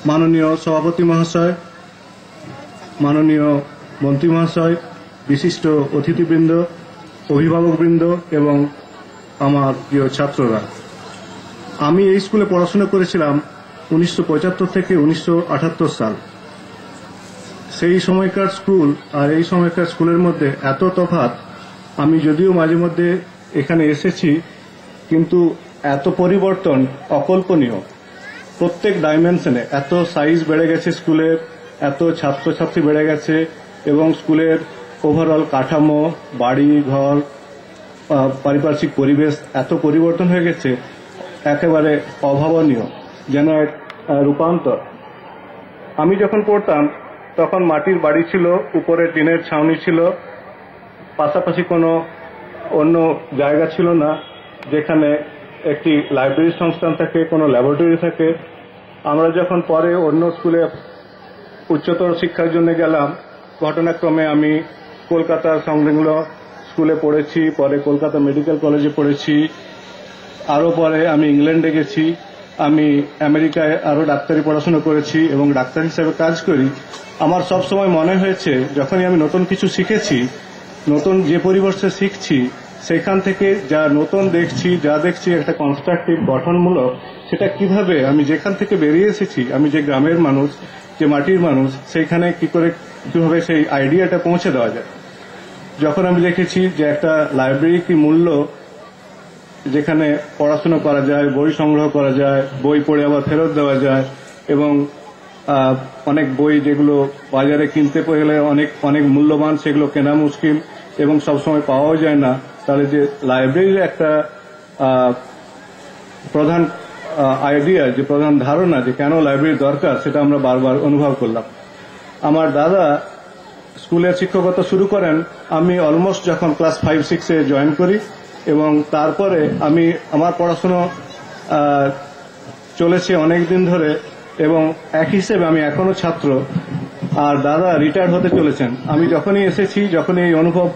মাননীয় সভাপতি মহাশয়, মাননীয় মন্ত্রী মহাশয়, বিশিষ্ট অতিথিবৃন্দ, অভিভাবকবৃন্দ এবং আমার প্রিয় ছাত্ররা, আমি এই স্কুলে পড়াশোনা করেছিলাম 1975 থেকে 1978 সাল। সেই সময়কার স্কুল আর এই সময়কার স্কুলের মধ্যে এত তফাৎ, আমি যদিও মাঝে মধ্যে এখানে এসেছি, কিন্তু এত পরিবর্তন অকল্পনীয়। প্রত্যেক ডাইমেনশনে এত সাইজ বেড়ে গেছে স্কুলের, এত ছাত্রছাত্রী বেড়ে গেছে এবং স্কুলের ওভারঅল কাঠামো, বাড়ি ঘর, পারিপার্শ্বিক পরিবেশ এত পরিবর্তন হয়ে গেছে, একেবারে অভাবনীয়, যেন এক রূপান্তর। আমি যখন পড়তাম তখন মাটির বাড়ি ছিল, উপরে টিনের ছাউনি ছিল, পাশাপাশি কোনো অন্য জায়গা ছিল না যেখানে একটি লাইব্রেরি সংস্থান থাকে, কোনো ল্যাবরেটরি থাকে। আমরা যখন পরে অন্য স্কুলে উচ্চতর শিক্ষার জন্য গেলাম, ঘটনাক্রমে আমি কলকাতার সংলগ্ন স্কুলে পড়েছি, পরে কলকাতা মেডিকেল কলেজে পড়েছি, আরও পরে আমি ইংল্যান্ডে গেছি, আমি আমেরিকায় আরও ডাক্তারি পড়াশোনা করেছি এবং ডাক্তার হিসেবে কাজ করি। আমার সব সময় মনে হয়েছে যখনই আমি নতুন কিছু শিখেছি, নতুন যে পরিবেশে শিখছি, সেখান থেকে যা নতুন দেখছি, যা দেখছি একটা কনস্ট্রাকটিভ গঠনমূলক, সেটা কিভাবে আমি যেখান থেকে বেরিয়ে এসেছি, আমি যে গ্রামের মানুষ, যে মাটির মানুষ, সেইখানে কিভাবে সেই আইডিয়াটা পৌঁছে দেওয়া যায়। যখন আমি দেখেছি যে একটা লাইব্রেরি কি মূল্য, যেখানে পড়াশোনা করা যায়, বই সংগ্রহ করা যায়, বই পড়ে আবার ফেরত দেওয়া যায়, এবং অনেক বই যেগুলো বাজারে কিনতে গেলে অনেক মূল্যবান, সেগুলো কেনা মুশকিল এবং সবসময় পাওয়াও যায় না, তাহলে যে লাইব্রেরির একটা প্রধান আইডিয়া, যে প্রধান ধারণা যে কেন লাইব্রেরি দরকার, সেটা আমরা বারবার অনুভব করলাম। আমার দাদা স্কুলের শিক্ষকতা শুরু করেন আমি অলমোস্ট যখন ক্লাস 5-6-এ জয়েন করি, এবং তারপরে আমার পড়াশোনা চলেছে অনেক দিন ধরে, এবং এক হিসেবে আমি এখনো ছাত্র, আর দাদা রিটায়ার্ড হতে চলেছেন। আমি যখনই এসেছি, যখনই এই অনুভব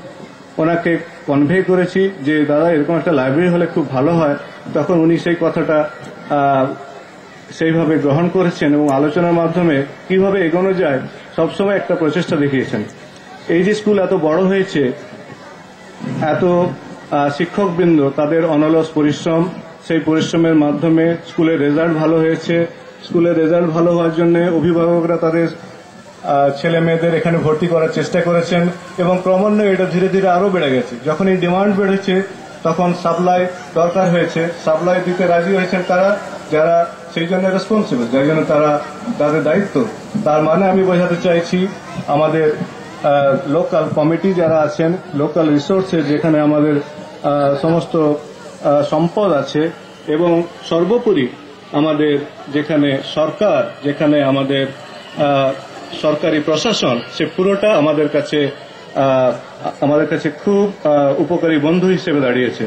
ওনাকে কনভে করেছি যে দাদা এরকম একটা লাইব্রেরি হলে খুব ভালো হয়, তখন উনি সেই কথাটা সেইভাবে গ্রহণ করেছেন এবং আলোচনার মাধ্যমে কিভাবে এগোনো যায় সবসময় একটা প্রচেষ্টা দেখিয়েছেন। এই যে স্কুল এত বড় হয়েছে, এত শিক্ষকবৃন্দ তাদের অনলস পরিশ্রম, সেই পরিশ্রমের মাধ্যমে স্কুলের রেজাল্ট ভালো হয়েছে। স্কুলের রেজাল্ট ভালো হওয়ার জন্য অভিভাবকরা তাদের ছেলে মেয়েদের এখানে ভর্তি করার চেষ্টা করেছেন, এবং ক্রমান্বয়ে এটা ধীরে ধীরে আরো বেড়ে গেছে। যখন এই ডিমান্ড বেড়েছে, তখন সাপ্লাই দরকার হয়েছে, সাপ্লাই দিতে রাজি হয়েছেন তারা যারা সেই জন্য রেসপন্সিবল, যার জন্য তাদের দায়িত্ব। তার মানে আমি বোঝাতে চাইছি, আমাদের লোকাল কমিটি যারা আছেন, লোকাল রিসোর্সেস, যেখানে আমাদের সমস্ত সম্পদ আছে, এবং সর্বোপরি আমাদের যেখানে সরকার, যেখানে আমাদের সরকারি প্রশাসন, সে পুরোটা আমাদের কাছে খুব উপকারী বন্ধু হিসেবে দাঁড়িয়েছে,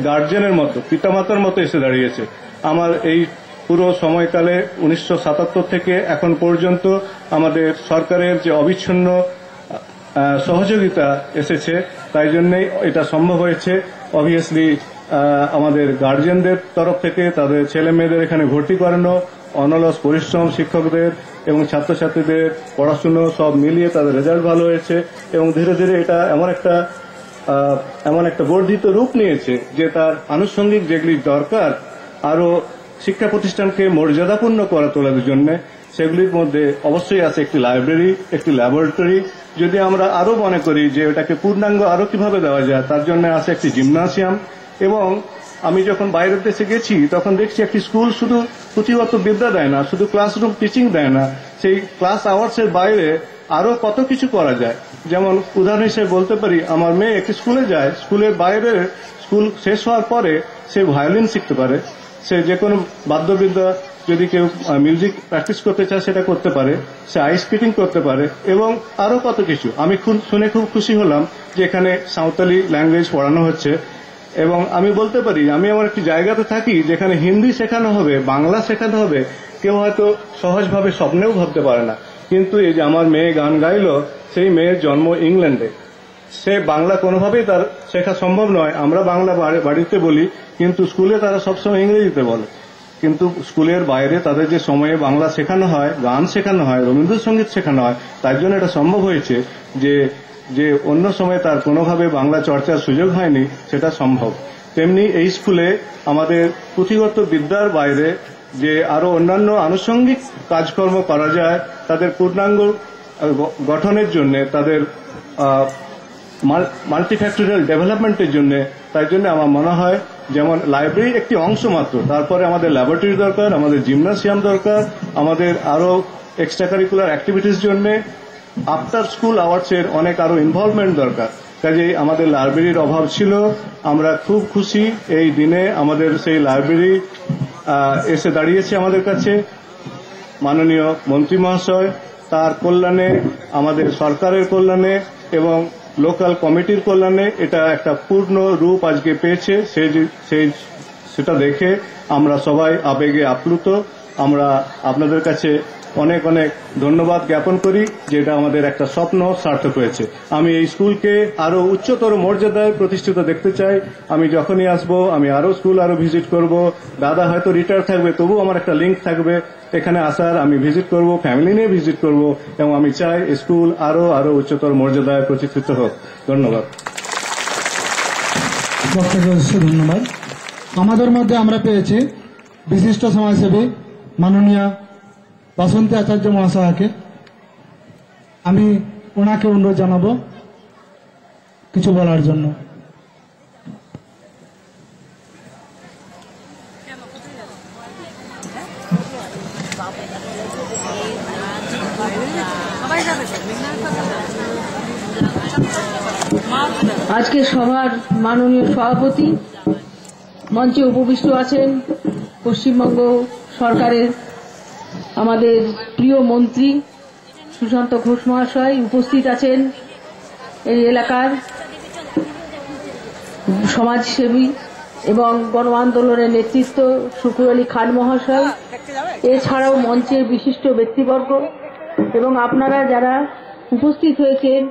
গার্জিয়ানের মতো, পিতামাতার মতো এসে দাঁড়িয়েছে। আমার এই পুরো সময়কালে 1977 থেকে এখন পর্যন্ত আমাদের সরকারের যে অবিচ্ছিন্ন সহযোগিতা এসেছে, তাই জন্যই এটা সম্ভব হয়েছে। অবভিয়াসলি আমাদের গার্জিয়ানদের তরফ থেকে তাদের ছেলে মেয়েদের এখানে ভর্তি করানো, অনলস পরিশ্রম শিক্ষকদের এবং ছাত্রছাত্রীদের পড়াশুনো সব মিলিয়ে তাদের রেজাল্ট ভালো হয়েছে, এবং ধীরে ধীরে এটা এমন একটা বর্ধিত রূপ নিয়েছে যে তার আনুষঙ্গিক যেগুলি দরকার আরো শিক্ষা প্রতিষ্ঠানকে মর্যাদাপূর্ণ করে তোলার জন্য, সেগুলির মধ্যে অবশ্যই আছে একটি লাইব্রেরি, একটি ল্যাবরেটরি। যদি আমরা আরো মনে করি যে এটাকে পূর্ণাঙ্গ আরো কিভাবে দেওয়া যায়, তার জন্য আছে একটি জিমনাসিয়াম। এবং আমি যখন বাইরের দেশে গেছি, তখন দেখছি একটি স্কুল শুধু পুঁথিগত বিদ্যা দেয় না, শুধু ক্লাসরুম টিচিং দেয় না, সেই ক্লাস আওয়ার্সের বাইরে আরো কত কিছু করা যায়। যেমন উদাহরণ হিসেবে বলতে পারি, আমার মেয়ে একটি স্কুলে যায়, স্কুলের বাইরে স্কুল শেষ হওয়ার পরে সে ভায়োলিন শিখতে পারে, সে যে কোনো বাদ্যবিদ্যা, যদি কেউ মিউজিক প্র্যাকটিস করতে চায় সেটা করতে পারে, সে আইস স্কেটিং করতে পারে, এবং আরো কত কিছু। আমি শুনে খুব খুশি হলাম যে এখানে সাঁওতালি ল্যাঙ্গুয়েজ পড়ানো হচ্ছে। এবং আমি বলতে পারি, আমি আমার একটি জায়গাতে থাকি যেখানে হিন্দি শেখানো হবে, বাংলা শেখানো হবে, কেউ হয়তো সহজভাবে স্বপ্নেও ভাবতে পারে না। কিন্তু এই যে আমার মেয়ে গান গাইলো, সেই মেয়ের জন্ম ইংল্যান্ডে, সে বাংলা কোনোভাবেই তার শেখা সম্ভব নয়। আমরা বাংলা বাড়িতে বলি, কিন্তু স্কুলে তারা সবসময় ইংরেজিতে বলে। কিন্তু স্কুলের বাইরে তাদের যে সময়ে বাংলা শেখানো হয়, গান শেখানো হয়, রবীন্দ্রসঙ্গীত শেখানো হয়, তার জন্য এটা সম্ভব হয়েছে যে যে অন্য সময় তার কোনোভাবে বাংলা চর্চার সুযোগ হয়নি, সেটা সম্ভব। তেমনি এই স্কুলে আমাদের পুঁথিগত বিদ্যার বাইরে যে আরো অন্যান্য আনুষঙ্গিক কাজকর্ম করা যায় তাদের পূর্ণাঙ্গ গঠনের জন্য, তাদের মাল্টিফ্যাক্টরিয়াল ডেভেলপমেন্টের জন্য, তাই জন্য আমার মনে হয় যেমন লাইব্রেরি একটি অংশ মাত্র, তারপরে আমাদের ল্যাবরেটরি দরকার, আমাদের জিমনাসিয়াম দরকার, আমাদের আরো এক্সট্রা কারিকুলার অ্যাক্টিভিটিস জন্য আফটার স্কুল আওয়ার্সের অনেক আরো ইনভলভমেন্ট দরকার। কাজেই আমাদের লাইব্রেরির অভাব ছিল। আমরা খুব খুশি এই দিনে আমাদের সেই লাইব্রেরি এসে দাঁড়িয়েছে আমাদের কাছে। মাননীয় মন্ত্রী মহাশয় তার কল্যাণে, আমাদের সরকারের কল্যাণে এবং লোকাল কমিটির কল্যাণে এটা একটা পূর্ণ রূপ আজকে পেয়েছে। সেটা দেখে আমরা সবাই আবেগে আপ্লুত। আমরা আপনাদের কাছে অনেক অনেক ধন্যবাদ জ্ঞাপন করি যে এটা আমাদের একটা স্বপ্ন সার্থক হয়েছে। আমি এই স্কুলকে আরো উচ্চতর মর্যাদায় প্রতিষ্ঠিত দেখতে চাই। আমি যখনই আসবো আমি আরো স্কুল আরো ভিজিট করব। দাদা হয়তো রিটায়ার থাকবে, তবু আমার একটা লিঙ্ক থাকবে এখানে আসার। আমি ভিজিট করব, ফ্যামিলি নিয়ে ভিজিট করব এবং আমি চাই স্কুল আরো আরো উচ্চতর মর্যাদায় প্রতিষ্ঠিত হোক। ধন্যবাদ। ধন্যবাদ। আমাদের মধ্যে আমরা পেয়েছি বিশিষ্ট সমাজসেবী মাননীয় বাসন্তী আচার্য মহাশয়কে। আমি ওনাকে অনুরোধ জানাবো কিছু বলার জন্য। আজকে সভার মাননীয় সভাপতি, মঞ্চে উপবিষ্ট আছেন পশ্চিমবঙ্গ সরকারের আমাদের প্রিয় মন্ত্রী সুশান্ত ঘোষ মহাশয়, উপস্থিত আছেন এই এলাকার সমাজসেবী এবং গণ আন্দোলনের নেতৃত্ব শুকুর আলী খান মহাশয়, এছাড়াও মঞ্চের বিশিষ্ট ব্যক্তিবর্গ এবং আপনারা যারা উপস্থিত হয়েছেন।